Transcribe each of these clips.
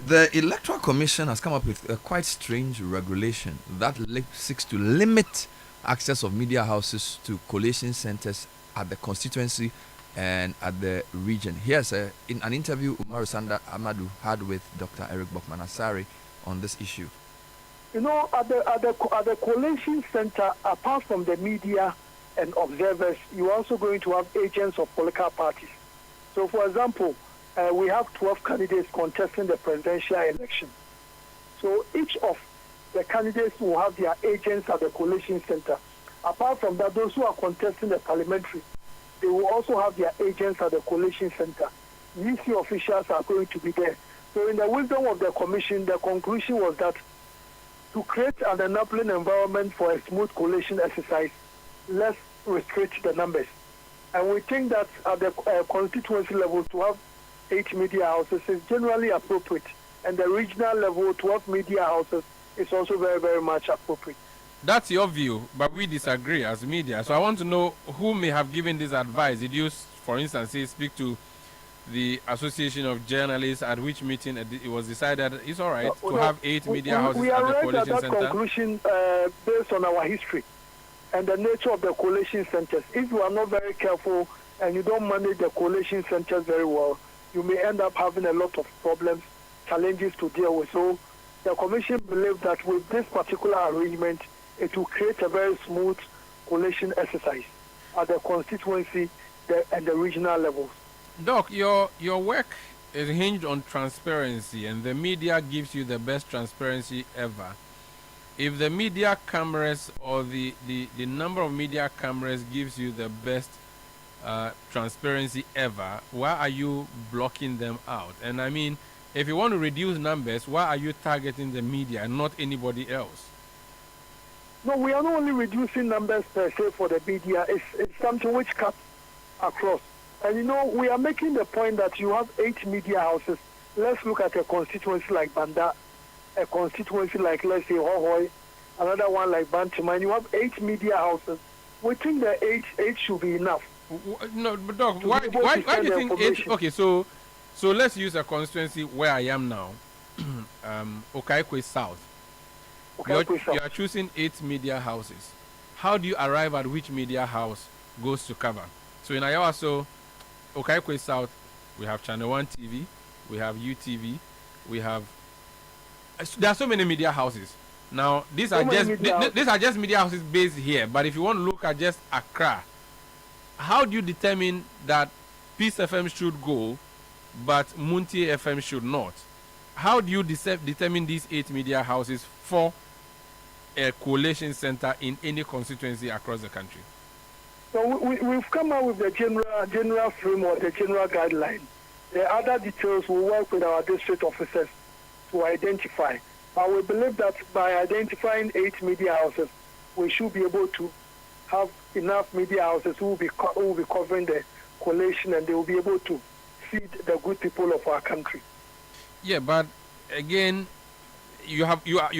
The Electoral Commission has come up with a quite strange regulation that seeks to limit access of media houses to collation centers at the constituency and at the region. Here's in an interview Umaru Sanda Amadu had with Dr. Eric Bokmanasari on this issue. You know, at the collation center, apart from the media and observers, you're also going to have agents of political parties. So, for example, we have 12 candidates contesting the presidential election. So each of the candidates will have their agents at the collation center. Apart from that, those who are contesting the parliamentary, they will also have their agents at the collation center. UC officials are going to be there. So in the wisdom of the commission, the conclusion was that to create an enabling environment for a smooth collation exercise, let's restrict the numbers. And we think that at the constituency level, to have 8 media houses is generally appropriate. And the regional level, 12 media houses is also very, very much appropriate. That's your view, but we disagree as media. So I want to know who may have given this advice. Did you, for instance, speak to the Association of Journalists, at which meeting it was decided it's all right to have 8 media houses at the collation center? We arrived at that conclusion based on our history and the nature of the collation centers. If you are not very careful and you don't manage the collation centers very well, you may end up having a lot of problems, challenges to deal with. So the commission believes that with this particular arrangement, it will create a very smooth collation exercise at the constituency and the regional levels. Doc, your work is hinged on transparency, and the media gives you the best transparency ever. If the media cameras or the number of media cameras gives you the best transparency ever, why are you blocking them out? And I mean, if you want to reduce numbers, why are you targeting the media and not anybody else? No, we are not only reducing numbers per se for the media. It's something which cuts across. And you know, we are making the point that you have 8 media houses. Let's look at a constituency like Banda, a constituency like, let's say, Hohoi, another one like Bantima. You have 8 media houses. We think that 8 should be enough. No, but Doc, why do you think 8? Okay, so let's use a constituency where I am now, Okaikwe South. You are choosing 8 media houses. How do you arrive at which media house goes to cover? So in Ayawaso, Okaikwe South, we have Channel 1 TV, we have UTV, we have. There are so many media houses. Now these are just media houses based here. But if you want to look at just Accra, how do you determine that Peace FM should go, but Muntie FM should not? How do you determine these 8 media houses for a collation center in any constituency across the country? So we've come out with the general framework, the general guideline. The other details will work with our district officers to identify. But we believe that by identifying 8 media houses, we should be able to have enough media houses who will be covering the collation, and they will be able to feed the good people of our country. Yeah, but again, you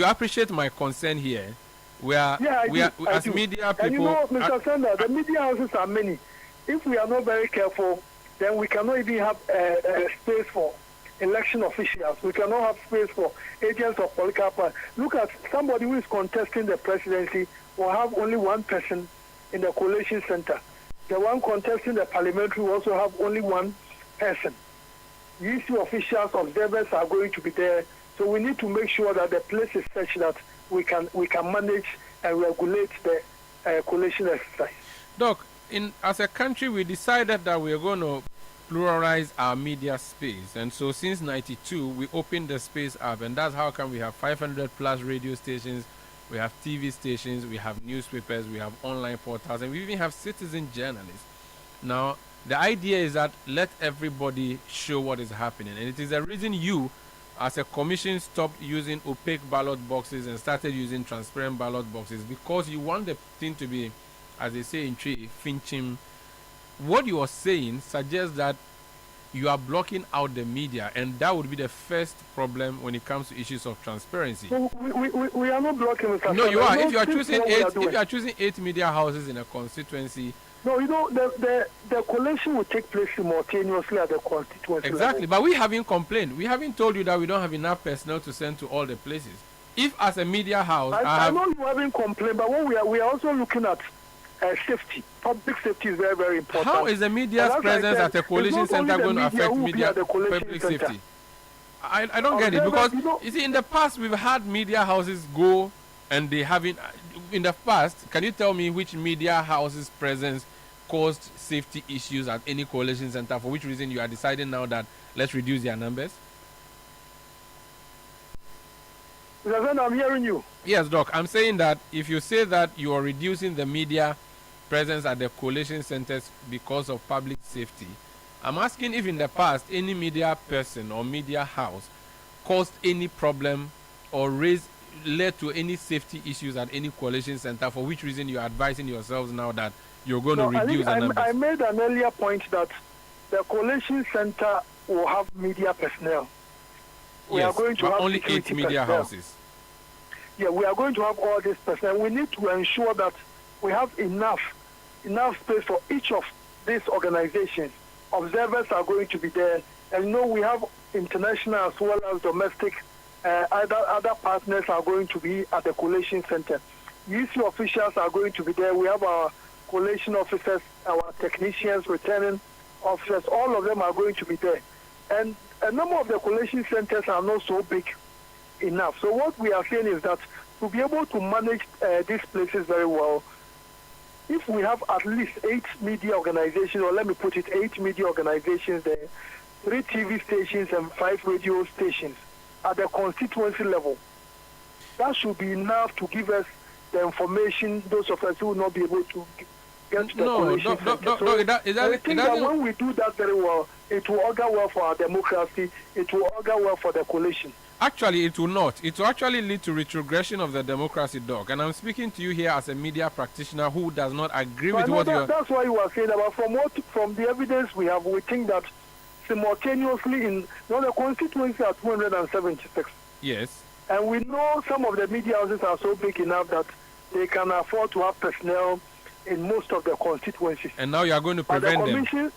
appreciate my concern here. As media people. And you know, Mr. Sanda, the media houses are many. If we are not very careful, then we cannot even have space for election officials. We cannot have space for agents of political parties. Look at somebody who is contesting the presidency will have only one person in the collation center. The one contesting the parliamentary will also have only one person. UC officials, observers are going to be there. So we need to make sure that the place is such that we can manage and regulate the collation exercise. Doc, as a country, we decided that we are going to pluralize our media space. And so since 92, we opened the space up. And that's how come we have 500 plus radio stations, we have TV stations, we have newspapers, we have online portals, and we even have citizen journalists. Now, the idea is that let everybody show what is happening. And it is the reason you, as a commission, stopped using opaque ballot boxes and started using transparent ballot boxes, because you want the thing to be, as they say in tree, finching. What you are saying suggests that you are blocking out the media, and that would be the first problem when it comes to issues of transparency. So we are not blocking. No, you are. If you are choosing 8 media houses in a constituency, No, the collation will take place simultaneously at the constituency Exactly, level. but we haven't complained. We haven't told you that we don't have enough personnel to send to all the places. If as a media house, I know you haven't complained, but what we are also looking at safety. Public safety is very, very important. How is the media's presence at a collation center going to affect public safety? I don't get it, because you see, in the past we've had media houses go and they haven't. In the past, can you tell me which media house's presence caused safety issues at any collation center? For which reason you are deciding now that let's reduce their numbers? I'm hearing you. Yes, Doc. I'm saying that if you say that you are reducing the media presence at the collation centers because of public safety, I'm asking if in the past any media person or media house caused any problem or led to any safety issues at any collation center, for which reason you're advising yourselves now that you're going to reduce the numbers. I made an earlier point that the collation center will have media personnel. We are going to have only 8 media houses. Yeah, we are going to have all this personnel. We need to ensure that we have enough space for each of these organizations. Observers are going to be there, and we have international as well as domestic. Other partners are going to be at the collation center. UC officials are going to be there. We have our collation officers, our technicians, returning officers. All of them are going to be there. And a number of the collation centers are not so big enough. So what we are saying is that to be able to manage these places very well, if we have at least 8 media organizations, or let me put it, 8 media organizations there, 3 TV stations and 5 radio stations at the constituency level, that should be enough to give us the information those of us who will not be able to get to the collation center. I think that when we do that very well, it will augur well for our democracy, it will augur well for the collation. Actually, it will not. It will actually lead to retrogression of the democracy, Doc. And I'm speaking to you here as a media practitioner who does not agree with what you're... That's why you are saying about from the evidence we have, we think that simultaneously in the constituency are 276. Yes. And we know some of the media houses are so big enough that they can afford to have personnel in most of the constituencies. And now you are going to prevent them.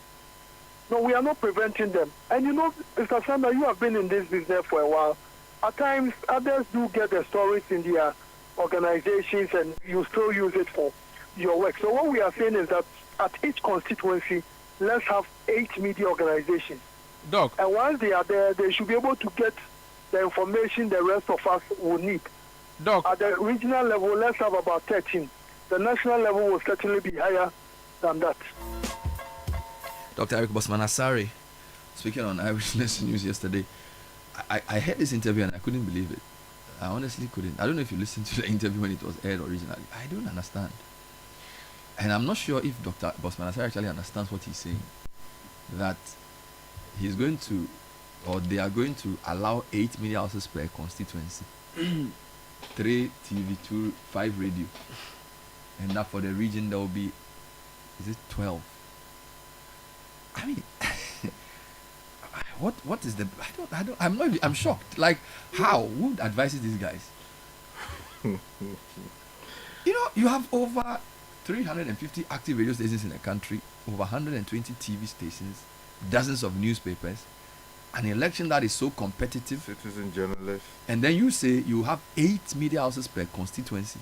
No, we are not preventing them. And Mr. Sanda, you have been in this business for a while. At times, others do get the stories in their organizations and you still use it for your work. So what we are saying is that at each constituency, let's have 8 media organizations. Doc. And once they are there, they should be able to get the information the rest of us will need. Doc. At the regional level, let's have about 13. The national level will certainly be higher than that. Dr. Eric Bosman-Asare, speaking on Eyewitness News yesterday, I heard this interview and I couldn't believe it. I honestly couldn't. I don't know if you listened to the interview when it was aired originally. I don't understand. And I'm not sure if Dr. Bosman-Asare actually understands what he's saying. That he's going to, or they are going to allow 8 media houses per constituency. 3 TV, 5 radio. And that for the region there will be, is it 12? I mean, what is the? I'm shocked. Like, how? Who advises these guys? You have over 350 active radio stations in the country, over 120 TV stations, dozens of newspapers, an election that is so competitive. Citizen journalists. And then you say you have 8 media houses per constituency.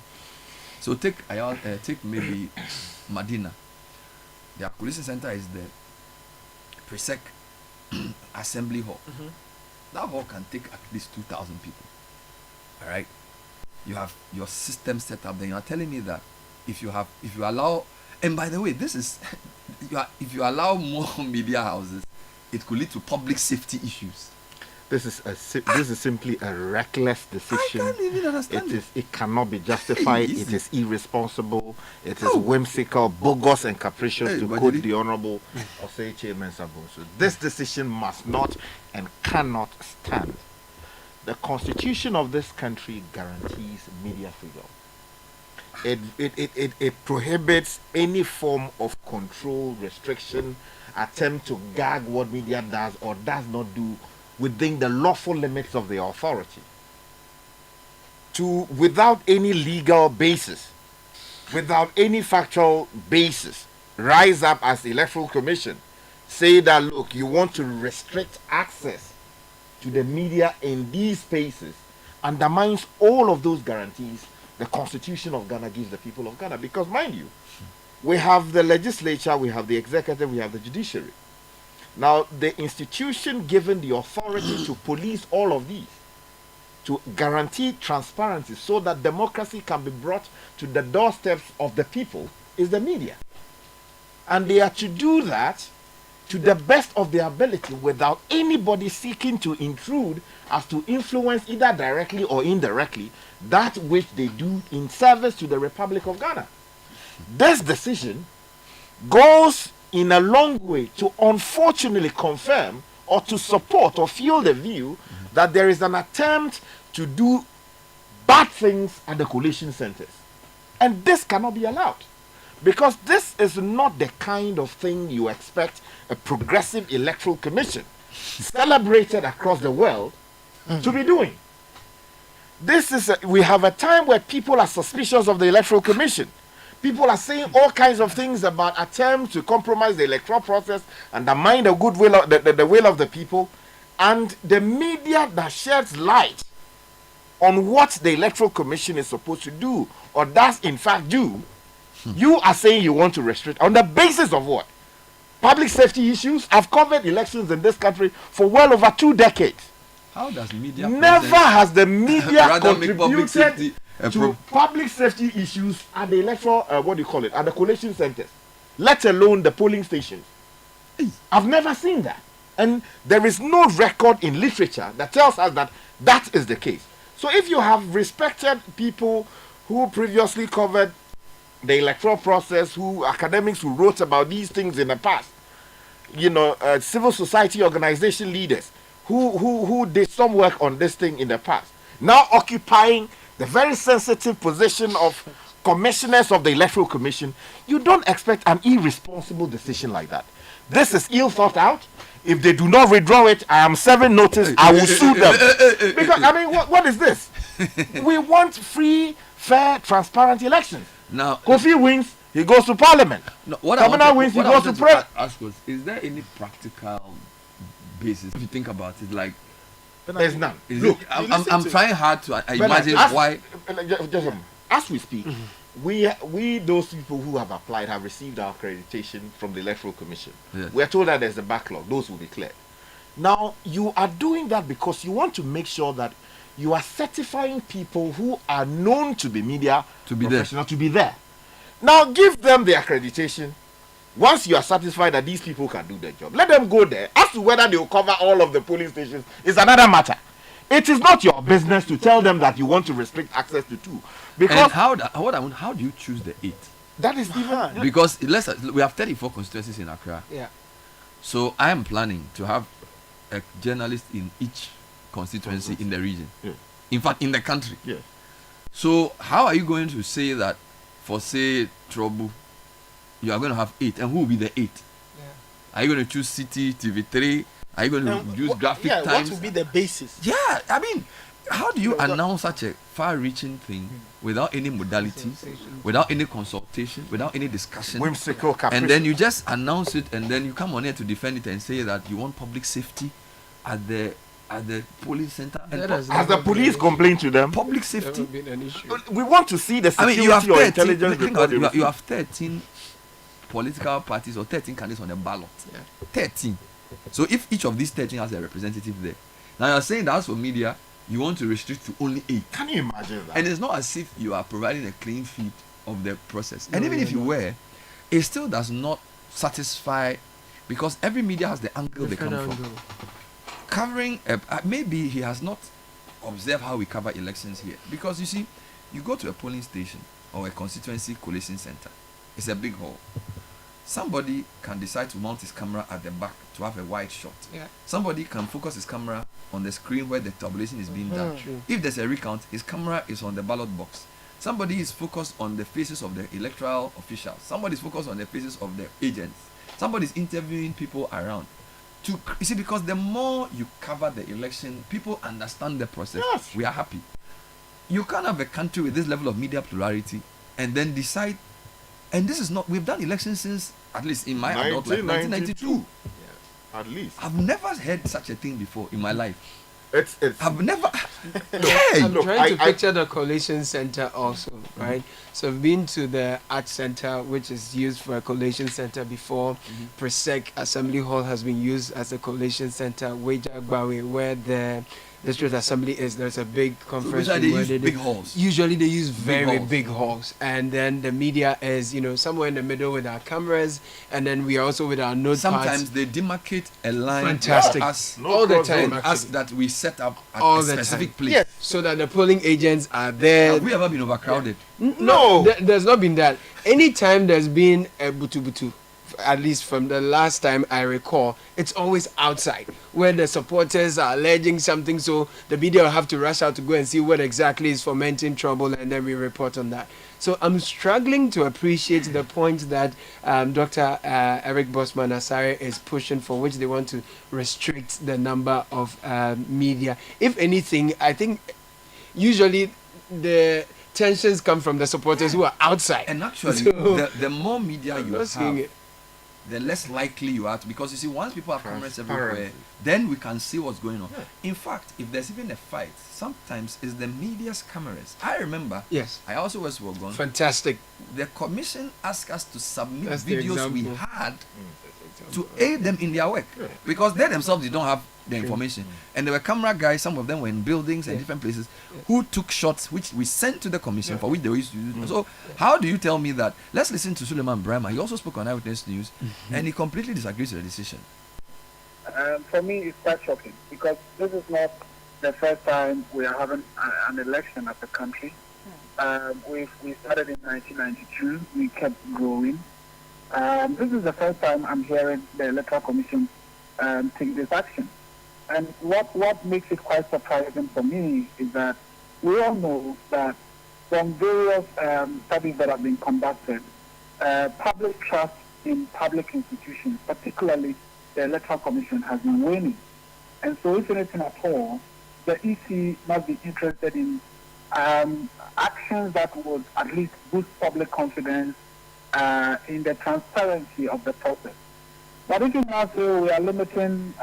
So take maybe Medina. Their collation center is the Presec Assembly Hall. Mm-hmm. That hall can take at least 2,000 people. All right. You have your system set up. Then you are telling me that if you allow, and by the way, this is if you allow more media houses, it could lead to public safety issues. This is simply a reckless decision. I can't even understand It cannot be justified. It is irresponsible. It is whimsical, bogus, and capricious, to quote the Honorable Osei Chairman Sabonso. This decision must not and cannot stand. The Constitution of this country guarantees media freedom. It prohibits any form of control, restriction, attempt to gag what media does or does not do within the lawful limits of the authority. Without any legal basis, without any factual basis, rise up as Electoral Commission, say that, look, you want to restrict access to the media in these spaces, undermines all of those guarantees the Constitution of Ghana gives the people of Ghana. Because, mind you, we have the legislature, we have the executive, we have the judiciary. Now, the institution given the authority to police all of these, to guarantee transparency so that democracy can be brought to the doorsteps of the people, is the media. And they are to do that to the best of their ability without anybody seeking to intrude as to influence either directly or indirectly that which they do in service to the Republic of Ghana. This decision goes in a long way to unfortunately confirm or to support or fuel the view that there is an attempt to do bad things at the collation centers. And this cannot be allowed. Because this is not the kind of thing you expect a progressive electoral commission celebrated across the world to be doing. We have a time where people are suspicious of the electoral commission. People are saying all kinds of things about attempts to compromise the electoral process, undermine the goodwill of the will of the people, and the media that sheds light on what the electoral commission is supposed to do or does in fact do. You are saying you want to restrict on the basis of what? Public safety issues. I've covered elections in this country for well over 2 decades. How does media never has the media contributed to public safety issues at the electoral at the collation centers, let alone the polling stations? I've never seen that, and there is no record in literature that tells us that that is the case. So if you have respected people who previously covered the electoral process, academics who wrote about these things in the past, civil society organization leaders who did some work on this thing in the past, now occupying the very sensitive position of commissioners of the Electoral Commission, you don't expect an irresponsible decision like that. This is ill thought out. If they do not withdraw it, I am serving notice. I will sue them. Because, what is this? We want free, fair, transparent elections. Now, Kofi wins, he goes to Parliament. No, Governor wins, he goes to President. Ask was, is there any practical basis if you think about it? Like, there's none. Look, I'm trying hard to imagine why. As we speak, we those people who have applied have received our accreditation from the Electoral Commission. Yes. We are told that there's a backlog; those will be cleared. Now you are doing that because you want to make sure that you are certifying people who are known to be media professionals to be there. Now give them the accreditation. Once you are satisfied that these people can do their job, let them go there. As to whether they will cover all of the polling stations is another matter. It is not your business to tell them that you want to restrict access to 2. Because and how do you choose the 8? That is even because we have 34 constituencies in Accra. Yeah. So I am planning to have a journalist in each constituency in the region. Yeah. In fact, in the country. Yeah. So how are you going to say that for say Trouble, you are going to have 8, and who will be the 8? Yeah. Are you going to choose Citi, TV3? Are you going to use Graphic Times? What will be the basis? Yeah, how do you announce such a far-reaching thing without any modalities, without any consultation, without any discussion? Whimsical, capricious. And then you just announce it, and then you come on here to defend it and say that you want public safety at the police center. Has the police complained to them? Public safety. Been an issue. We want to see the security you have or 13, intelligence report. you have 13 political parties or 13 candidates on the ballot. Yeah. 13. So if each of these 13 has a representative there, now you're saying that as for media, you want to restrict to only 8. Can you imagine that? And it's not as if you are providing a clean feed of the process. And even if you were, it still does not satisfy, because every media has the angle they come from. Covering, maybe he has not observed how we cover elections here. Because you see, you go to a polling station or a constituency collation center, it's a big hall. Somebody can decide to mount his camera at the back to have a wide shot. Yeah. Somebody can focus his camera on the screen where the tabulation is being done. True. If there's a recount, his camera is on the ballot box. Somebody is focused on the faces of the electoral officials. Somebody is focused on the faces of the agents. Somebody is interviewing people around. You see, because the more you cover the election, people understand the process. Yes. We are happy. You can't have a country with this level of media plurality and then decide. And this is not, we've done elections since at least in my adult life, 1992. Yeah, at least. I've never heard such a thing before in my life. It's I've never. I'm trying to picture the collation center also, right? So I've been to the art center, which is used for a collation center before. Presec Assembly Hall has been used as a collation center. Wejagbawe, where the district assembly is, there's a big conference So room they where use big halls. Usually they use very halls. big halls, and then the media is, somewhere in the middle with our cameras, and then we are also with our notepads. Sometimes they demarcate a line. Fantastic. All the time. actually. Us that we set up at All a the specific time. place. Yes, so that the polling agents are there. Have we ever been overcrowded? No. There's not been that. Anytime there's been a butu, at least from the last time I recall, it's always outside where the supporters are alleging something, so the media will have to rush out to go and see what exactly is fomenting trouble, and then we report on that. So I'm struggling to appreciate the point that Dr. Eric Bosman Asare is pushing for, which they want to restrict the number of media. If anything, I think usually the tensions come from the supporters who are outside. And actually, So, the more media you not seeing have, it. the less likely you are to, because you see, once people have cameras everywhere, Transparency. then we can see what's going on. In fact, if there's even a fight, sometimes it's the media's cameras. I remember, Yes. I also was Wogon. Fantastic. The commission asked us to submit That's the videos we example. had to aid them in their work, because they themselves did not have the information. And there were camera guys, some of them were in buildings and different places, who took shots which we sent to the commission for which they used to use. So how do you tell me that? Let's listen to Suleiman Brahma. He also spoke on Eyewitness News, and he completely disagrees with the decision. For me, it's quite shocking because this is not the first time we are having an election as a country. We started in 1992. We kept growing. This is the first time I'm hearing the Electoral Commission take this action. And what makes it quite surprising for me is that we all know that from various studies that have been conducted, public trust in public institutions, particularly the Electoral Commission, has been waning. And so if anything at all, the EC must be interested in actions that would at least boost public confidence in the transparency of the process. But if you now say we are limiting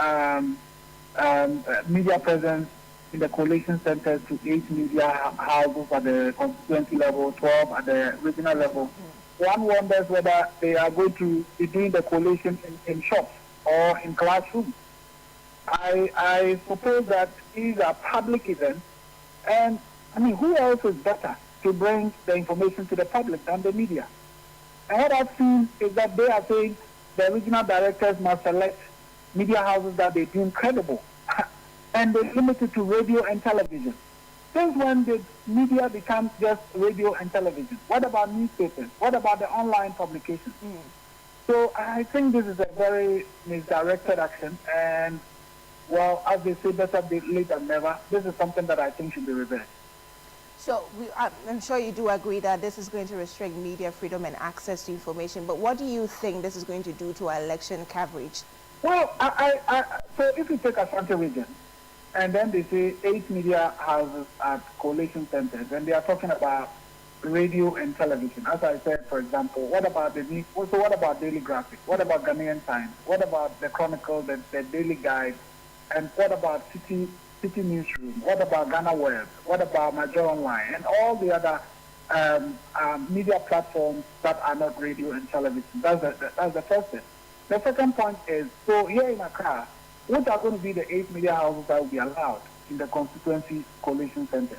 media presence in the collation centers to 8 media houses at the constituency level, 12 at the regional level, one wonders whether they are going to be doing the collation in shops or in classrooms. I suppose that these are public events, and I mean, who else is better to bring the information to the public than the media? And what I've seen is that they are saying the regional directors must select media houses that they deem credible, and they limit it to radio and television. Since when did media become just radio and television? What about newspapers? What about the online publications? So I think this is a very misdirected action, and well, as they say, better late than never. This is something that I think should be reversed. So I'm sure you do agree that this is going to restrict media freedom and access to information, but what do you think this is going to do to our election coverage? Well, so if you take Ashanti region, and then they say 8 media houses at collation centers, and they are talking about radio and television. As I said, for example, what about Daily Graphic? What about Ghanaian Times? What about the Chronicle, the Daily Guide? And what about Citi Newsroom? What about Ghana Web? What about Major Online? And all the other media platforms that are not radio and television. That's the first thing. The second point is, so here in Accra, what are going to be the 8 media houses that will be allowed in the constituency collation centers?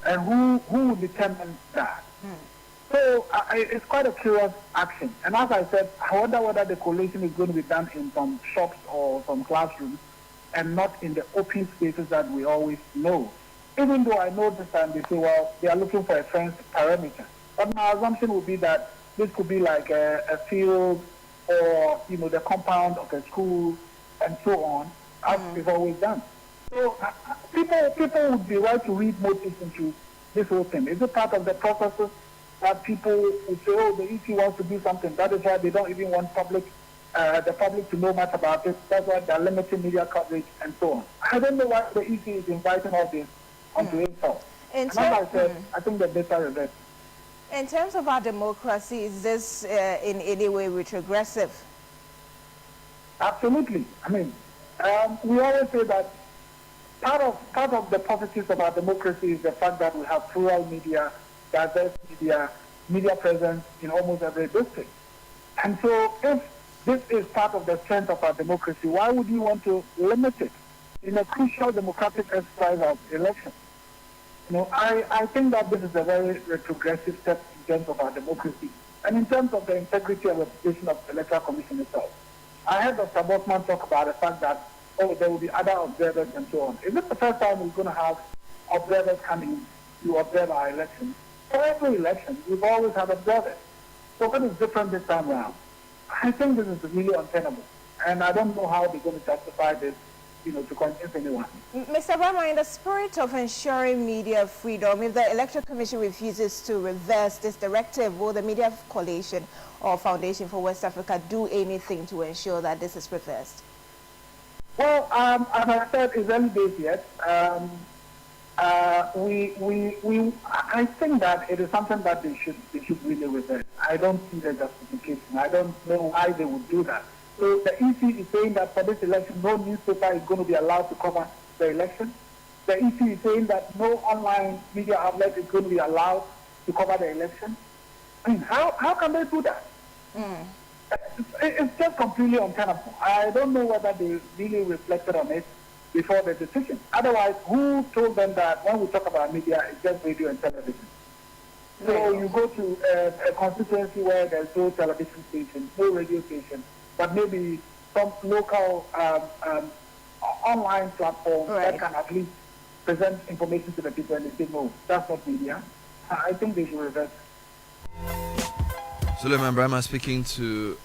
And who will determine that? So it's quite a curious action. And as I said, I wonder whether the collation is going to be done in some shops or some classrooms and not in the open spaces that we always know. Even though I know this time they say, well, they are looking for a fenced perimeter. But my assumption would be that this could be like a field or, the compound of a school and so on, as we've always done. So people would be right to read motives into this whole thing. Is it part of the processes that people would say, oh, the EC wants to do something? That is why they don't even want the public to know much about it. That's why they're limiting media coverage and so on. I don't know why the EC is inviting all this onto itself. And as I said, I think the data is that. In terms of our democracy, is this in any way retrogressive? Absolutely. I mean, we always say that part of the positives of our democracy is the fact that we have plural media, diverse media presence in almost every district. And so if this is part of the strength of our democracy, why would you want to limit it in a crucial democratic exercise of elections? I think that this is a very retrogressive step in terms of our democracy and in terms of the integrity and reputation of the Electoral Commission itself. I heard Dr. Bosman talk about the fact that, there will be other observers and so on. Is it the first time we're going to have observers coming to observe our elections? For every election, we've always had observers. So what is different this time around? I think this is really untenable. And I don't know how they're going to justify this, to convince anyone. Mr. Brahma, in the spirit of ensuring media freedom, if the Electoral Commission refuses to reverse this directive, will the Media Collation or Foundation for West Africa do anything to ensure that this is reversed? Well, as I said, it's early days yet. I think that it is something that they should really reverse. I don't see the justification. I don't know why they would do that. So the EC is saying that for this election, no newspaper is going to be allowed to cover the election. The EC is saying that no online media outlet is going to be allowed to cover the election. I mean, how can they do that? It's just completely untenable. I don't know whether they really reflected on it before the decision. Otherwise, who told them that when we talk about media, it's just radio and television? So you go to a constituency where there's no television station, no radio station, but maybe some local online platform that can at least present information to the people, and they say, no, that's not media. I think they should reverse. Suleiman Brahma speaking to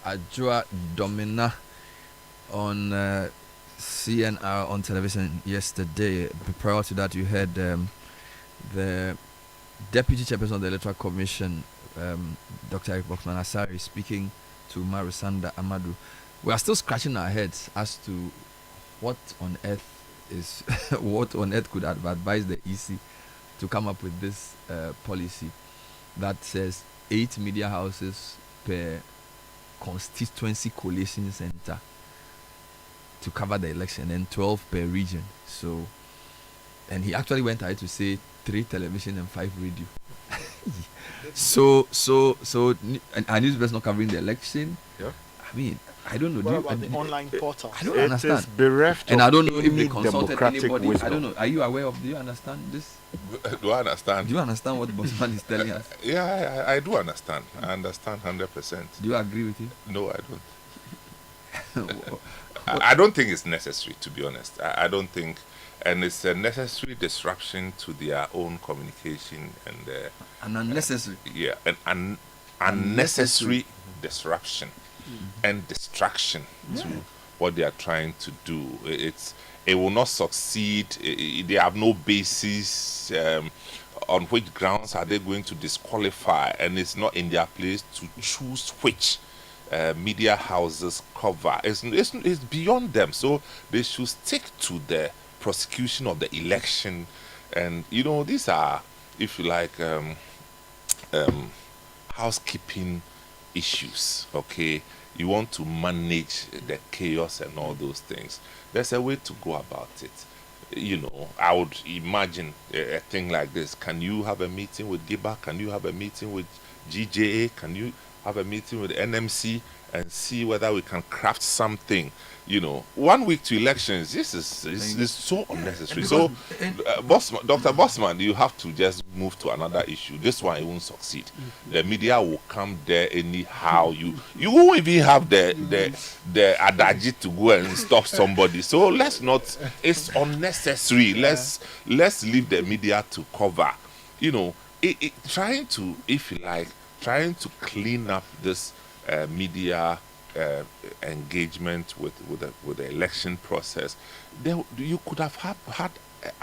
Ajua Domina on CNR on television yesterday. Prior to that, you heard the Deputy Chairperson of the Electoral Commission, Dr. Eric Boxman Asari, speaking to Marusanda Amadu. We are still scratching our heads as to what on earth could advise the EC to come up with this policy that says 8 media houses per constituency collation center to cover the election and 12 per region. So, and he actually went ahead to say 3 television and 5 radio. so and newspapers not covering the election. Yeah. I mean, I don't know. What about the online portal? I don't understand. Is bereft and I don't know of if they any consulted democratic anybody. wisdom. I don't know. Are you aware of? Do you understand this? Do I understand? Do you understand what Bosman is telling us? Yeah, I do understand. I understand 100%. Do you agree with him? No, I don't. I don't think it's necessary, to be honest. I don't think, and it's a necessary disruption to their own communication and an unnecessary. Yeah, an unnecessary disruption and distraction to what they are trying to do. It will not succeed. They have no basis. On which grounds are they going to disqualify? And it's not in their place to choose which media houses cover. It's beyond them. So they should stick to the prosecution of the election. And these are, if you like, housekeeping issues. Okay, you want to manage the chaos and all those things. There's a way to go about it. I would imagine a thing like this. Can you have a meeting with GIBA? Can you have a meeting with GJA? Can you have a meeting with NMC and see whether we can craft something? 1 week to elections, this is so unnecessary. So, Dr. Bosman, you have to just move to another issue. This one, it won't succeed. The media will come there anyhow. You won't even have the adage to go and stop somebody. So let's not. It's unnecessary. Let's leave the media to cover. Trying to clean up this media engagement with the election process. You could have had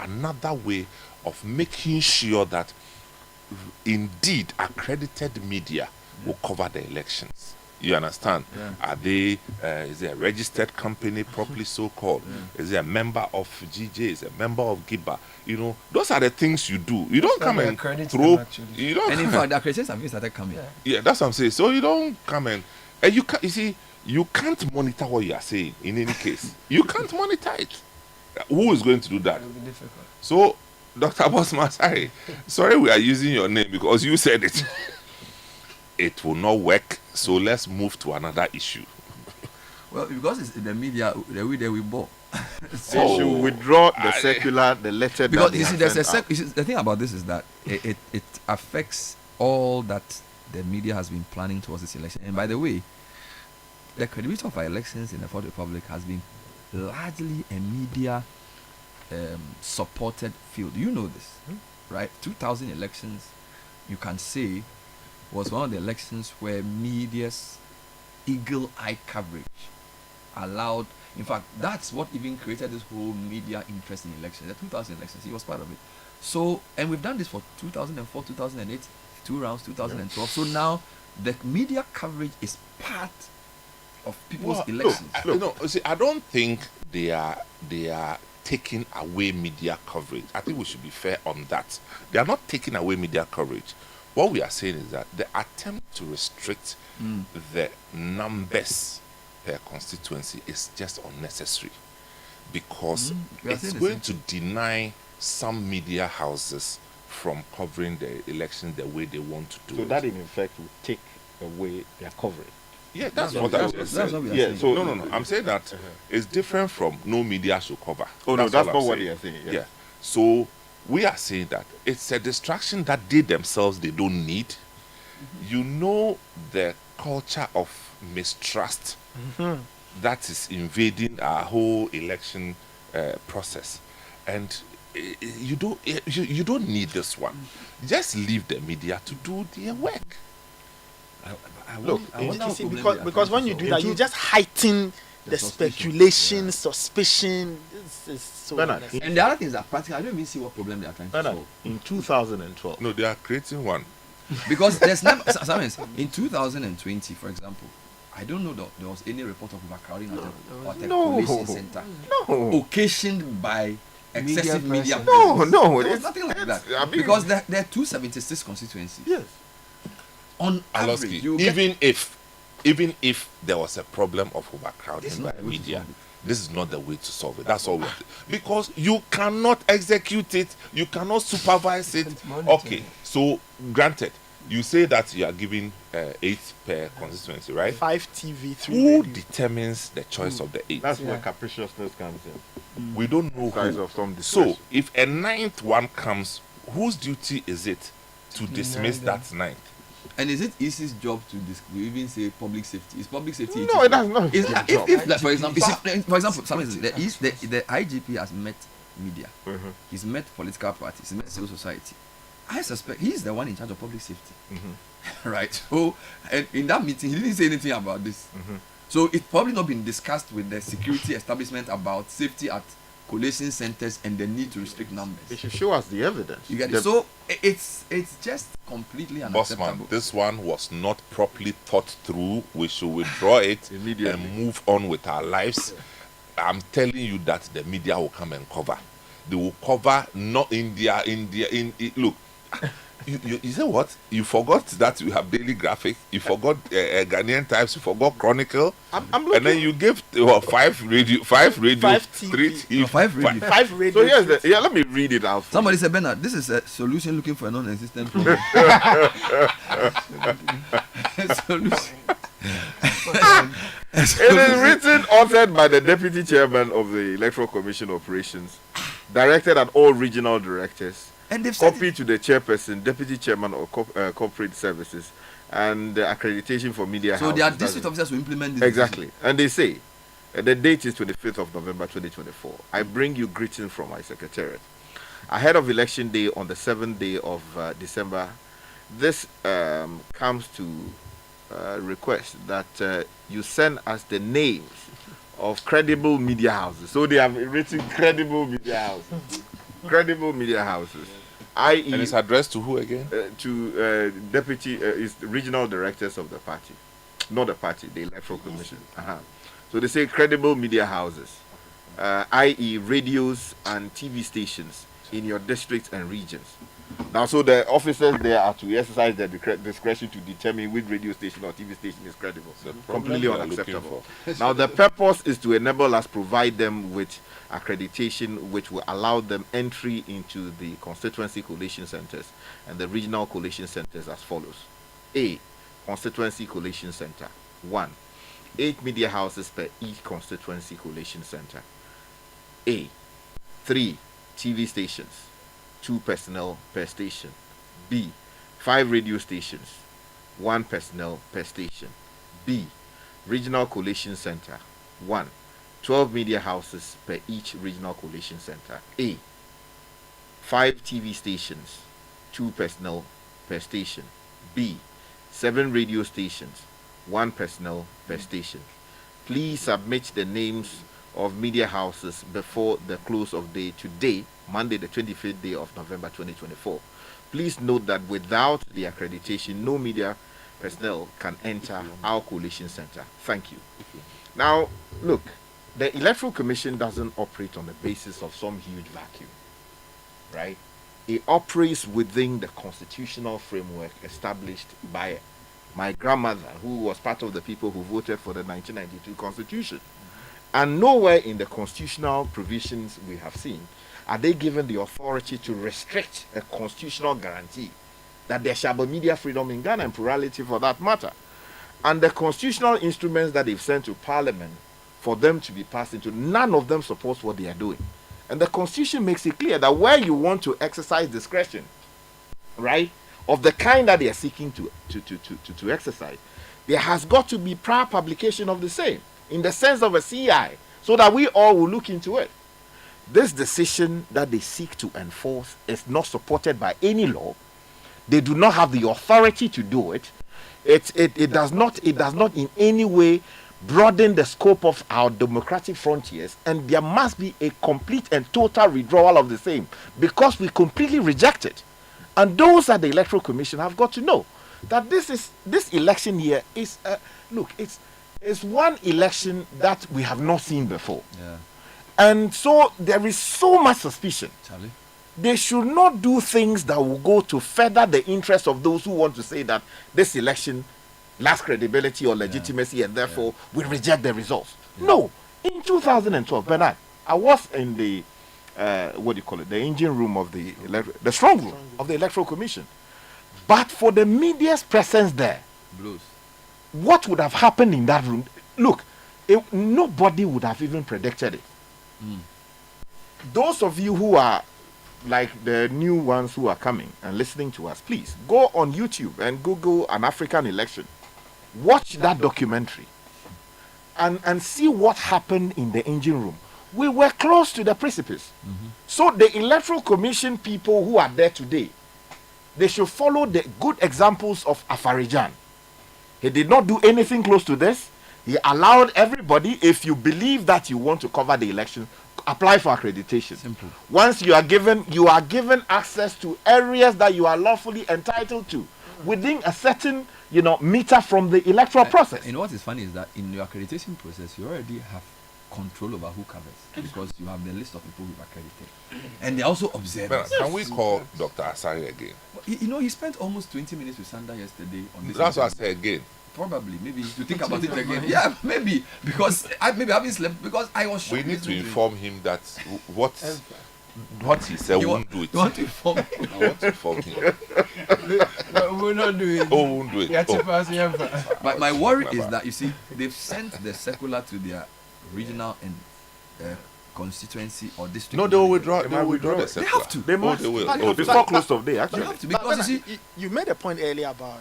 another way of making sure that indeed accredited media will cover the elections. You understand? Yeah. Are they, is it a registered company, properly so called? Is it a member of GJ? Is it a member of GIBA? You know, those are the things you do. You don't come and throw. You don't. And in fact, the accreditations have started coming. Yeah, that's what I'm saying. So you don't come and you can. You see, you can't monitor what you are saying. In any case, you can't monitor it. Who is going to do that? It will be difficult. So, Dr. Bosman, sorry, we are using your name because you said it. It will not work. So let's move to another issue. Well, because it's in the media, the way that we bought. They should withdraw the circular, the letter. Because you see, there's the thing about this is that it affects all that the media has been planning towards this election. And by the way, the credibility of our elections in the Fourth Republic has been largely a media supported field. You know this, right? 2000 elections, you can say, was one of the elections where media's eagle eye coverage allowed. In fact, that's what even created this whole media interest in elections. The 2000 elections, he was part of it. So, and we've done this for 2004, 2008, 2 rounds, 2012. So now the media coverage is part of people's elections. See, I don't think they are taking away media coverage. I think we should be fair on that. They are not taking away media coverage. What we are saying is that the attempt to restrict the numbers per constituency is just unnecessary, because it's going to deny some media houses from covering the election the way they want to do it. So that in effect will take away their coverage. Yeah, that's what I'm saying. That's what we are saying. So no. I'm saying that it's different from no media should cover. Oh, no, that's not what you're saying. Yes. Yeah. So we are saying that it's a distraction that they themselves they don't need. You know, the culture of mistrust that is invading our whole election process, and you don't need this one. Just leave the media to do their work. Look, you see, because when you do that, you just heighten the speculation, suspicion. So and the other thing is that practically, I don't even see what problem they are trying to solve. In 2012. No, they are creating one. Because there's never, in 2020, for example, I don't know that there was any report of overcrowding at the collation center. No. Occasioned by excessive media. No, there was nothing like that. Because there are 276 constituencies. Yes. On average, even if there was a problem of overcrowding by media, this is not the way to solve it. That's all we have to, because you cannot execute it, you cannot supervise it. Okay, so granted, you say that you are giving 8 per constituency, right? 5 TV, 3 Who radio. determines the choice of the 8? That's where capriciousness comes in. We don't know Size who. of some So if a 9th one comes, whose duty is it to dismiss that 9th? And is it EC's job to even say public safety? Is public safety? No, it does not. If like, for example, the IGP has met media, he's met political parties, he's met civil society. I suspect he's the one in charge of public safety, right? So, and in that meeting, he didn't say anything about this. So it's probably not been discussed with the security establishment about safety at collation centers and the need to restrict numbers. They should show us the evidence. You get it? So it's just completely unacceptable. Bossman, this one was not properly thought through. We should withdraw it Immediately and move on with our lives. I'm telling you that the media will come and cover. They will cover not India. Look, you say what? You forgot that you have Daily Graphic. You forgot Ghanaian Times. You forgot Chronicle. I'm looking. And then you gave 5 radio, 5 TV. 5 radio. 5 radio. So let me read it out. Somebody said, Bernard, this is a solution looking for a non-existent problem. Solution. It is written, authored by the Deputy Chairman of the Electoral Commission Operations, directed at all regional directors, And they've copied to the Chairperson, Deputy Chairman of Corporate Services, and the accreditation for media so houses. their district officers will implement this. Exactly. And they say, the date is 25th of November 2024. I bring you greetings from my secretariat. Ahead of election day on the 7th day of December, this comes to request that you send us the names of credible media houses. So they have written credible media houses. Credible media houses. And it's addressed to who again? To deputy, is regional directors of the party. not the party, the Electoral Commission. So they say credible media houses, i.e. radios and TV stations in your districts and regions. Now, so the officers there are to exercise their discretion to determine which radio station or TV station is credible. Completely unacceptable. Now, the purpose is to enable us provide them with accreditation which will allow them entry into the constituency collation centers and the regional collation centers as follows. A. Constituency collation center. 1. 8 media houses per each constituency collation center. A. 3 TV stations, 2 personnel per station. B. 5 radio stations, 1 personnel per station. B. Regional collation center. 1. 12 media houses per each regional collation center. A. 5 TV stations, 2 personnel per station. B. 7 radio stations, 1 personnel per station. Please submit the names of media houses before the close of day today, Monday the 25th day of November 2024. Please note that without the accreditation, no media personnel can enter our collation center. Thank you. Now, look, the Electoral Commission doesn't operate on the basis of some huge vacuum, right? It operates within the constitutional framework established by my grandmother, who was part of the people who voted for the 1992 Constitution. And nowhere in the constitutional provisions we have seen are they given the authority to restrict a constitutional guarantee that there shall be media freedom in Ghana and plurality for that matter. And the constitutional instruments that they've sent to Parliament for them to be passed into, none of them supports what they are doing. And the Constitution makes it clear that where you want to exercise discretion, right, of the kind that they are seeking to exercise, there has got to be prior publication of the same, in the sense of a CI, so that we all will look into it. This decision that they seek to enforce is not supported by any law. They do not have the authority to do it. It does not in any way broaden the scope of our democratic frontiers, and there must be a complete and total withdrawal of the same, because we completely reject it. And those at the Electoral Commission have got to know that this election here is it's one election that we have not seen before. Yeah. And so there is so much suspicion. Charlie? They should not do things that will go to further the interest of those who want to say that this election lacks credibility or legitimacy, and therefore we reject the results. No. In 2012, Bernard, I was in the the engine room of the strong room of the Electoral Commission. But for the media's presence there, what would have happened in that room? Look, nobody would have even predicted it. Those of you who are like the new ones who are coming and listening to us, please go on YouTube and Google an African election. Watch that documentary and see what happened in the engine room. We were close to the precipice. So the Electoral Commission people who are there today, they should follow the good examples of Afarijan. He did not do anything close to this. He allowed everybody, if you believe that you want to cover the election, apply for accreditation. Simple. Once you are given access to areas that you are lawfully entitled to within a certain meter from the electoral process. You know what is funny is that in your accreditation process, you already have control over who covers, because you have the list of people who've accredited, and they're also observers. Can we call Dr. Asari again? He spent almost 20 minutes with Sanda yesterday on this. That's what I said again. Probably, maybe to think about it again. Yeah, maybe, because I haven't slept, because I was shocked. We need to inform him that what he said won't do it. You want to inform him? I want to inform him. We're not doing it. Oh, won't do it. But my worry is that, you see, they've sent the circular to their regional and constituency or district. No, they will withdraw. They will withdraw the circular. They have to. They must. They will. Before close of day, actually. They have to, because you made a point earlier about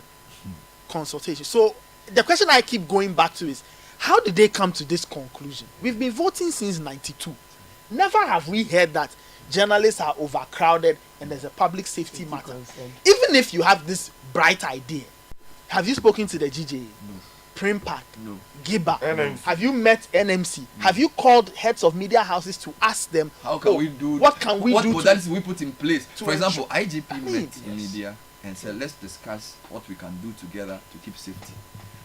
consultation. So the question I keep going back to is, how did they come to this conclusion? We've been voting since '92. Never have we heard that journalists are overcrowded and there's a public safety matter. Even if you have this bright idea, have you spoken to the GJA? No. Primpack? No. Giba? NMC. Have you met NMC? No. Have you called heads of media houses to ask them, how can we do? What can we do? What modalities we put in place? For example, IGP met in media and said, let's discuss what we can do together to keep safety.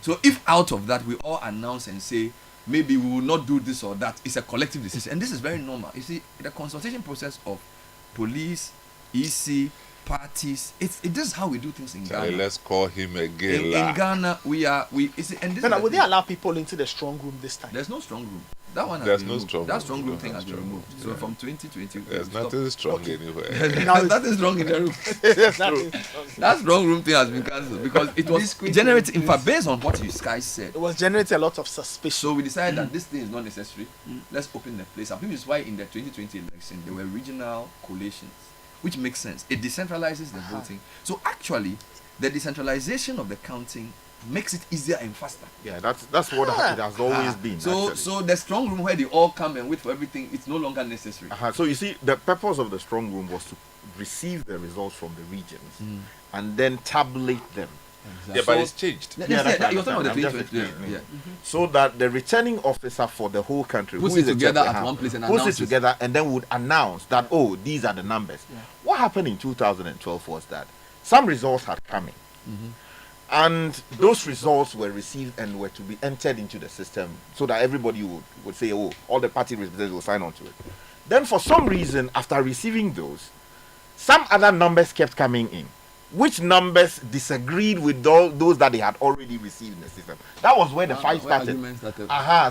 So if out of that we all announce and say maybe we will not do this or that, it's a collective decision, and this is very normal. You see, the consultation process of police, EC, parties, this is how we do things in Ghana. Let's call him again. In Ghana, will they allow people into the strong room this time? There's no strong room. That one has There's been no removed. strong That room. strong room thing has been removed. So from 2020, There's nothing strong anywhere. Nothing strong in the room. That strong room thing has been cancelled because it was generated. In fact, based on what you guys said, It was generating a lot of suspicion. so we decided that this thing is not necessary. Let's open the place. And this is why in the 2020 election there were regional collations, which makes sense. It decentralizes the voting. So actually, the decentralization of the counting makes it easier and faster. Yeah, that's what it has always been. So the strong room where they all come and wait for everything, it's no longer necessary. So you see, the purpose of the strong room was to receive the results from the regions and then tabulate them. Yeah, but it's changed. You're talking about the 2020. Yeah. So that the returning officer for the whole country Puts who is it together the at one place and puts it announces. together and then would announce that, oh, these are the numbers. What happened in 2012 was that some results had come in. And those results were received and were to be entered into the system so that everybody would say, oh, all the party representatives will sign on to it. Then for some reason, after receiving those, some other numbers kept coming in, which numbers disagreed with those that they had already received in the system. That was where the fight started.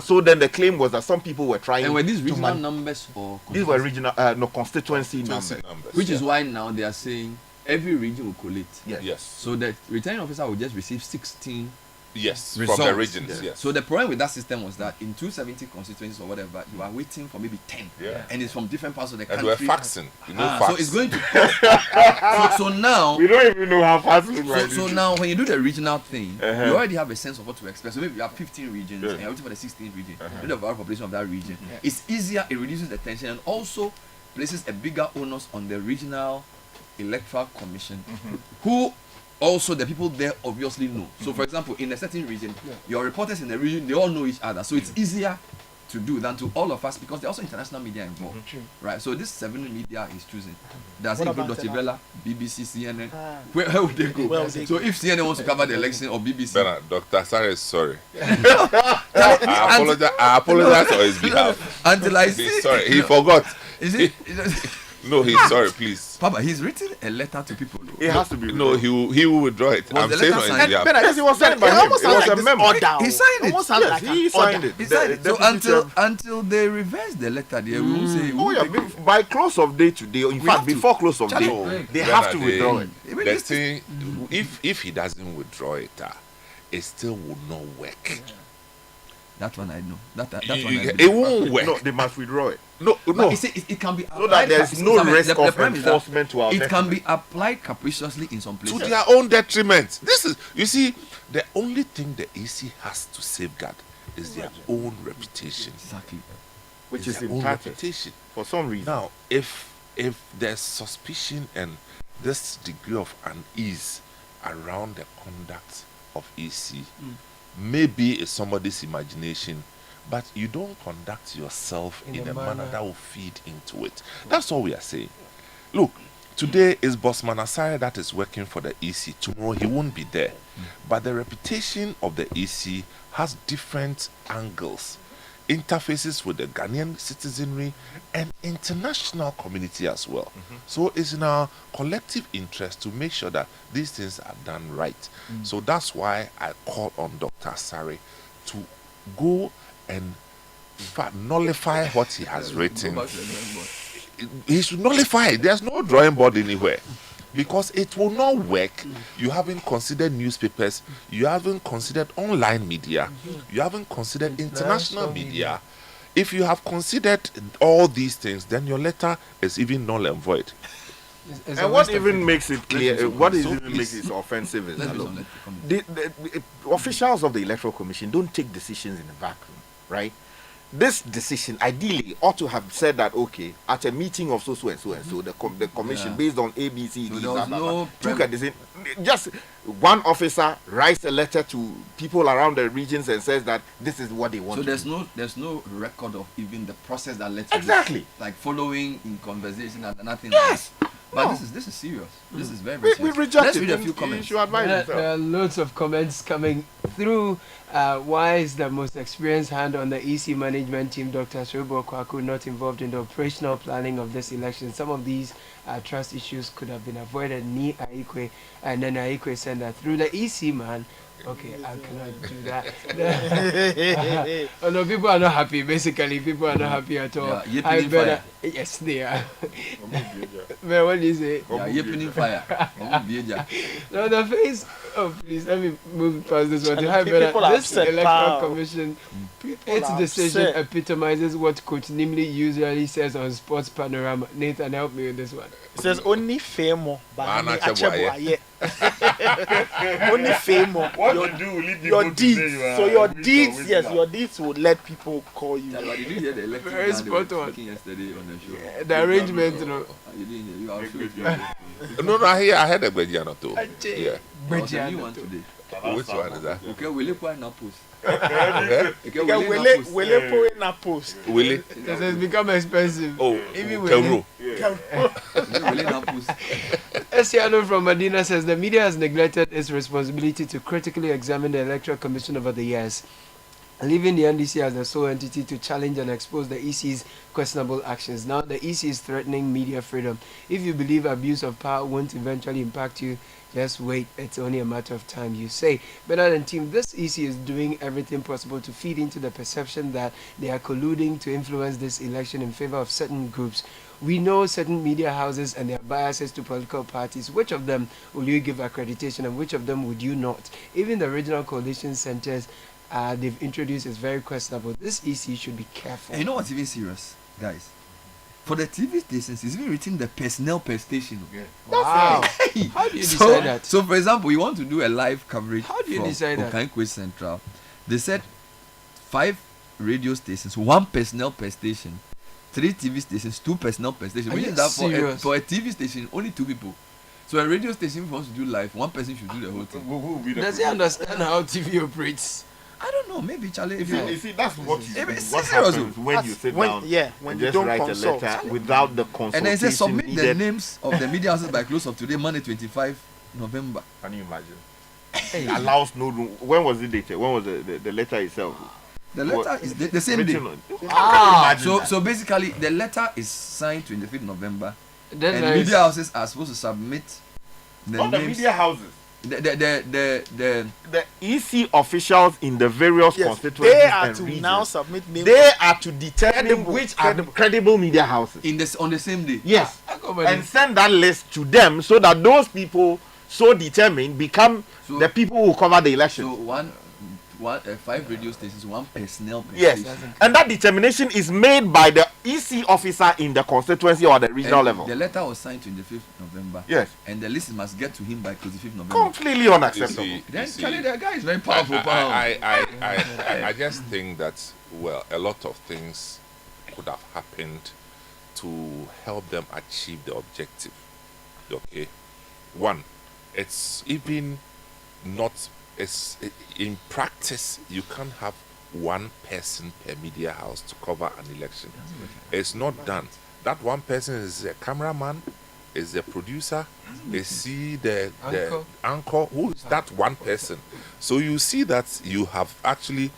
So then the claim was that some people were trying. And were these regional numbers or these were regional, constituency numbers. Which is why now they are saying every region will collate. Yes. So the returning officer will just receive 16 Yes, results. from the regions. Yes. So the problem with that system was that in 270 constituencies or whatever, you are waiting for maybe 10. Yeah. And it's from different parts of the And country. we're faxing. Fax. So it's going to cost. so now We don't even know how fast it was. so now when you do the regional thing, you already have a sense of what to expect. So maybe you have 15 regions and you're waiting for the 16th region. You know the overall population of that region. It's easier, it reduces the tension and also places a bigger onus on the regional electoral commission, who also the people there obviously know. So for example, in a certain region, your reporters in the region, they all know each other. So it's easier to do than to all of us because there's also international media involved. Right? So this 7 media is choosing. Does it include Deutsche Welle, BBC, CNN? Where would they go? So if CNN wants to cover the election or BBC. Bernard, Dr. Sarah is sorry. I apologize on his behalf. Until I see. Sorry, he forgot. Is it? No, he's sorry, please. Papa, he's written a letter to people. It has to be. No, he will withdraw it. Was I'm the saying letter on signed? his behalf. Yes, it was signed by him. It was a memo. He signed it. Almost sounds like He an signed order. it. He signed it. So deputy until they reverse the letter, they will say. Oh yeah, by close of day today, in fact, before close of day, Charlie, they have to withdraw it. The thing, if he doesn't withdraw it, it still would not work. That one I know. That one I know. It won't work. No, they must withdraw it. No. But it can be So that there's no risk of problem is that enforcement to our it can be applied capriciously in some places. To their own detriment. This is, you see, the only thing the AC has to safeguard is their own reputation. Exactly. which is their own in reputation. for some reason. Now, if there's suspicion and this degree of unease around the conduct of EC, maybe it's somebody's imagination, but you don't conduct yourself in a manner that will feed into it. That's all we are saying. Look, today is Bossman Asare that is working for the EC. Tomorrow he won't be there. But the reputation of the EC has different angles, interfaces with the Ghanaian citizenry and international community as well. So it's in our collective interest to make sure that these things are done right. So that's why I call on Dr. Asare to go and in fact nullify what he has written. He should nullify it. There's no drawing board anywhere. Because it will not work. You haven't considered newspapers, you haven't considered online media, you haven't considered international media. If you have considered all these things, then your letter is even null and void. And what even makes it clear, what even makes it offensive is that look, the officials of the Electoral Commission don't take decisions in a vacuum, right? This decision ideally ought to have said that, okay, at a meeting of so and so, the commission based on A, B, C, D, took a decision. Just one officer writes a letter to people around the regions and says that this is what they want. So there's no record of even the process that led to exactly this, like following in conversation and nothing. Yes. But this is serious. This is very, very serious. We reject Let's it. read a few comments. You should advise yourself. There are loads of comments coming through. Why is the most experienced hand on the EC management team, Dr. Shobo Kwaku, not involved in the operational planning of this election? Some of these trust issues could have been avoided. Ni Aikwe, and then Aikwe said that through the EC man. Okay, I cannot do that. Oh no, people are not happy. Basically, people are not happy at all. Yeah, yes, they are. Man, what do you say? Yeah, fire. No, the face. Oh, please, let me move past this one. This electoral commission, its decision epitomizes what Coach Nimley usually says on Sports Panorama. Nathan, help me with this one. It says only fame, but only fame. Your deeds. So your deeds, yes, your deeds would let people call you. Did you hear the electric Very man spot on. yesterday on the show? Yeah, the arrangement, you know. You didn't hear. You are No, I had a Bediano too. Yeah. There was a new one today. Which one is that? Okay, will you put na post? Okay, will it put in a post? Will it? It has become expensive. Oh, even Kemro. Will you na post? Esiano from Medina says the media has neglected its responsibility to critically examine the Electoral Commission over the years, leaving the NDC as the sole entity to challenge and expose the EC's questionable actions. Now the EC is threatening media freedom. If you believe abuse of power won't eventually impact you, just wait, it's only a matter of time, you say. Bernard and team, this EC is doing everything possible to feed into the perception that they are colluding to influence this election in favor of certain groups. We know certain media houses and their biases to political parties. Which of them will you give accreditation and which of them would you not? Even the regional coalition centers they've introduced is very questionable. This EC should be careful. And you know what's even serious, guys? For the TV stations, it's even written the personnel per station. Okay. Wow. How do you decide that? So, for example, you want to do a live coverage. How do you decide that? Okankwe Central. They said 5 radio stations, 1 personnel per station, 3 TV stations, 2 personnel per station. Which is that for a TV station, only 2 people. So a radio station, if he wants to do live, 1 person should do the whole thing. Does he understand how TV operates? I don't know. Maybe Charlie. You see, that's what happens when that's you sit when, down. Yeah, when and you just don't write consult. a letter without the consultation. And then it says submit needed. the names of the media houses by close of today, Monday, 25 November. Can you imagine? It allows no room. When was it dated? When was the letter itself? The letter is the same day. So basically, the letter is signed 25th November, and media houses are supposed to submit the names. The media houses. The EC officials in the various constituencies they are and to regions, now submit names. They are to determine which are credible media houses. On the same day. Yes, and send that list to them so that those people so determined become the people who cover the election. So 5 radio stations, 1 personnel per yes, station. And that determination is made by the EC officer in the constituency or the regional level. The letter was signed 25th November. Yes. And the list must get to him by 25th November. Completely unacceptable. Then Charlie, the guy is very powerful. I just think that, well, a lot of things could have happened to help them achieve the objective. Okay. 1, it's even not... in practice, you can't have 1 person per media house to cover an election. It's not done. That 1 person is a cameraman, is a producer, is the anchor. Who is that 1 person? So you see that you have actually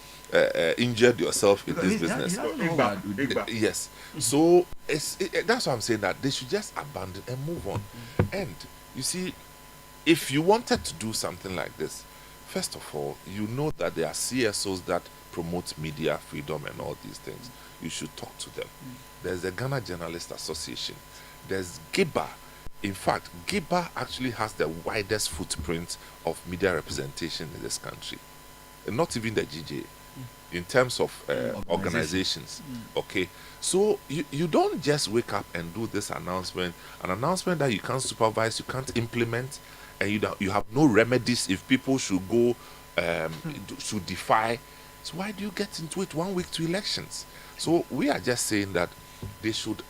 injured yourself in this business. Yes. So that's why I'm saying that they should just abandon and move on. And you see, if you wanted to do something like this, first of all, you know that there are CSOs that promote media freedom and all these things. You should talk to them. There's the Ghana Journalist Association. There's GIBA. In fact, GIBA actually has the widest footprint of media representation in this country. And not even the GJ, in terms of organizations. Okay. So you don't just wake up and do this announcement, an announcement that you can't supervise, you can't implement, and you have no remedies if people should go, should defy. So why do you get into it 1 week to elections? So we are just saying that they should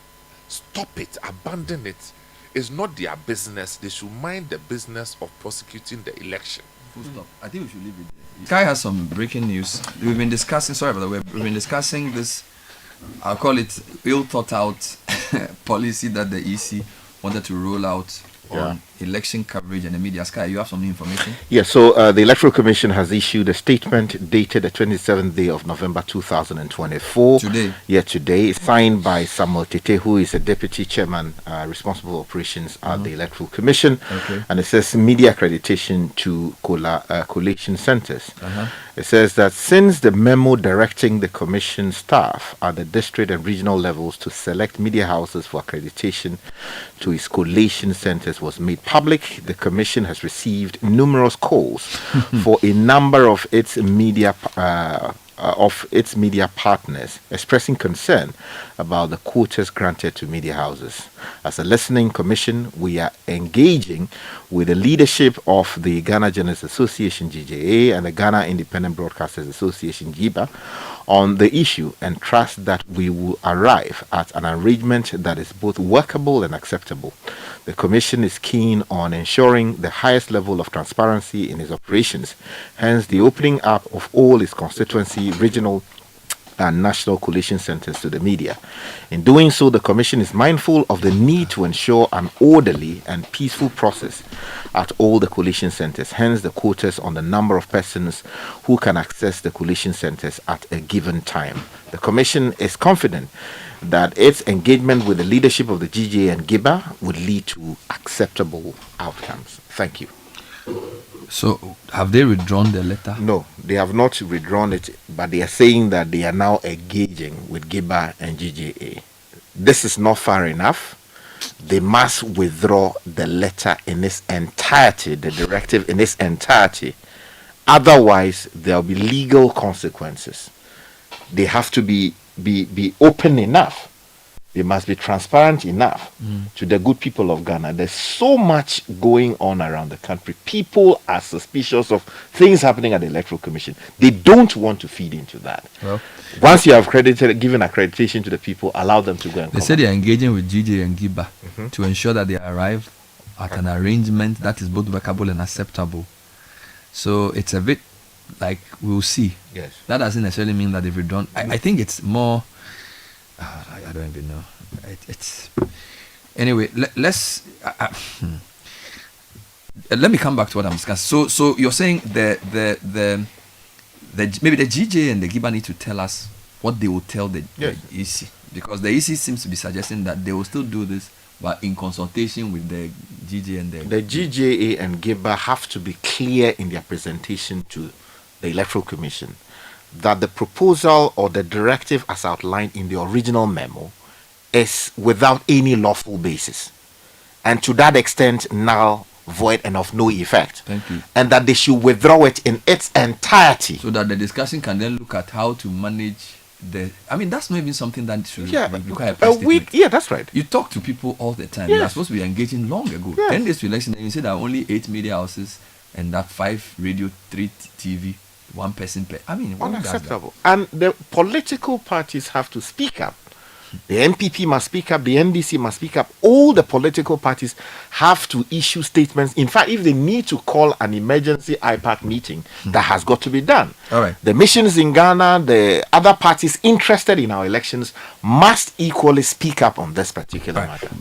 stop it, abandon it. It's not their business. They should mind the business of prosecuting the election. Full stop. I think we should leave it there. Kai has some breaking news. We've been discussing, we've been discussing this, I'll call it ill thought out policy that the EC wanted to roll out on election coverage and the media. Sky, you have some information? Yes, so the Electoral Commission has issued a statement dated the 27th day of November 2024. Today? Yeah, today, signed by Samuel Tete, who is a Deputy Chairman, responsible for operations at the Electoral Commission. Okay. And it says media accreditation to collation centers. It says that since the memo directing the Commission staff at the district and regional levels to select media houses for accreditation to its collation centers was made public, the Commission has received numerous calls for a number of its media partners expressing concern about the quotas granted to media houses. As a listening commission, we are engaging with the leadership of the Ghana Journalists Association GJA and the Ghana Independent Broadcasters Association GIBA on the issue and trust that we will arrive at an arrangement that is both workable and acceptable. The Commission is keen on ensuring the highest level of transparency in its operations, hence the opening up of all its constituency, regional and national collation centers to the media. In doing so, the Commission is mindful of the need to ensure an orderly and peaceful process at all the collation centers, hence the quotas on the number of persons who can access the collation centers at a given time. The Commission is confident that its engagement with the leadership of the GJA and GIBA would lead to acceptable outcomes. Thank you. So, have they withdrawn the letter? No, they have not withdrawn it, but they are saying that they are now engaging with GIBA and GJA. This is not far enough. They must withdraw the letter in its entirety, the directive in its entirety. Otherwise, there will be legal consequences. They have to be open enough. They must be transparent enough to the good people of Ghana. There's so much going on around the country. People are suspicious of things happening at the Electoral Commission. They don't want to feed into that. Well, once you have given accreditation to the people, allow them to go and they say they are engaging with GJ and GIBA to ensure that they arrive at an arrangement that is both workable and acceptable. So it's a bit like we'll see. Yes. That doesn't necessarily mean that they've withdrawn. I think it's more. I don't even know. It's anyway. Let's. Let me come back to what I'm discussing. So you're saying the maybe the GJ and the GIBA need to tell us what they will tell the EC, because the EC seems to be suggesting that they will still do this, but in consultation with the GJ and the GJA and GIBA have to be clear in their presentation to the Electoral Commission that the proposal or the directive as outlined in the original memo is without any lawful basis, and to that extent null, void, and of no effect. Thank you. And that they should withdraw it in its entirety. So that the discussion can then look at how to manage the... I mean, that's not even something that should require a week. Yeah, that's right. You talk to people all the time. Yes. You're supposed to be engaging long ago. Yes. 10 days to election, and you say there are only 8 media houses and that 5 radio, 3 TV, 1 person per... I mean, unacceptable. And the political parties have to speak up. The NPP must speak up, the NDC must speak up. All the political parties have to issue statements. In fact, if they need to call an emergency IPAC meeting, that has got to be done. All right. The missions in Ghana, the other parties interested in our elections must equally speak up on this particular matter.